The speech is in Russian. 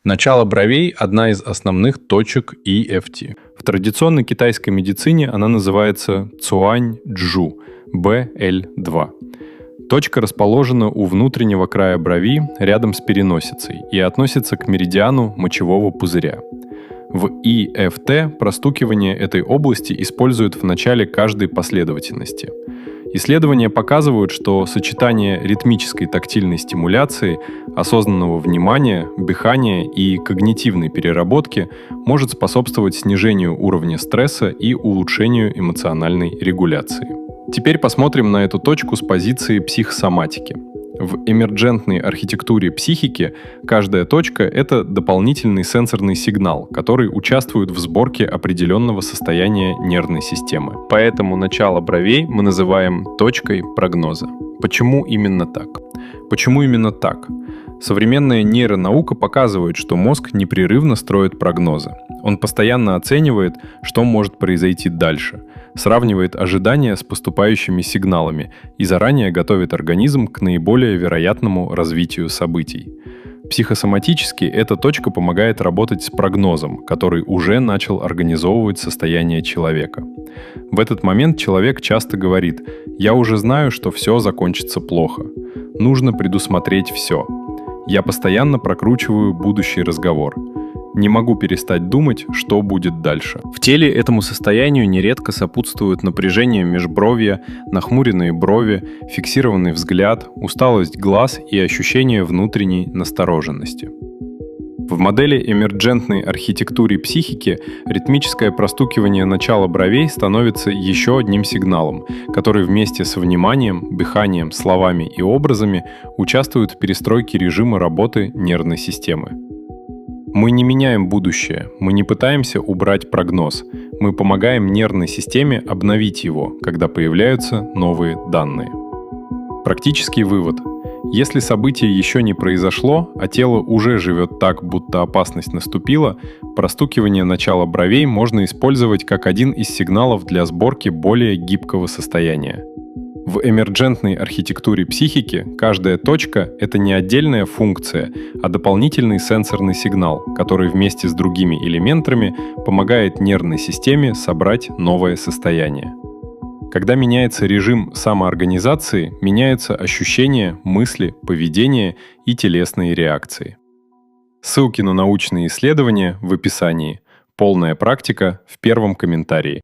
Начало бровей – одна из основных точек EFT. В традиционной китайской медицине она называется Цуань-Джу, BL2. Точка расположена у внутреннего края брови рядом с переносицей и относится к меридиану мочевого пузыря. В EFT простукивание этой области используют в начале каждой последовательности. Исследования показывают, что сочетание ритмической тактильной стимуляции, осознанного внимания, дыхания и когнитивной переработки может способствовать снижению уровня стресса и улучшению эмоциональной регуляции. Теперь посмотрим на эту точку с позиции психосоматики. В эмерджентной архитектуре психики каждая точка — это дополнительный сенсорный сигнал, который участвует в сборке определенного состояния нервной системы. Поэтому начало бровей мы называем точкой прогноза. Почему именно так? Почему именно так? Современная нейронаука показывает, что мозг непрерывно строит прогнозы. Он постоянно оценивает, что может произойти дальше, сравнивает ожидания с поступающими сигналами и заранее готовит организм к наиболее вероятному развитию событий. Психосоматически эта точка помогает работать с прогнозом, который уже начал организовывать состояние человека. В этот момент человек часто говорит: «Я уже знаю, что все закончится плохо. Нужно предусмотреть все. Я постоянно прокручиваю будущий разговор. Не могу перестать думать, что будет дальше». В теле этому состоянию нередко сопутствуют напряжение межбровья, нахмуренные брови, фиксированный взгляд, усталость глаз и ощущение внутренней настороженности. В модели эмерджентной архитектуры психики ритмическое простукивание начала бровей становится еще одним сигналом, который вместе с вниманием, дыханием, словами и образами участвует в перестройке режима работы нервной системы. Мы не меняем будущее, мы не пытаемся убрать прогноз, мы помогаем нервной системе обновить его, когда появляются новые данные. Практический вывод. Если событие еще не произошло, а тело уже живет так, будто опасность наступила, простукивание начала бровей можно использовать как один из сигналов для сборки более гибкого состояния. В эмерджентной архитектуре психики каждая точка — это не отдельная функция, а дополнительный сенсорный сигнал, который вместе с другими элементами помогает нервной системе собрать новое состояние. Когда меняется режим самоорганизации, меняются ощущения, мысли, поведение и телесные реакции. Ссылки на научные исследования в описании. Полная практика в первом комментарии.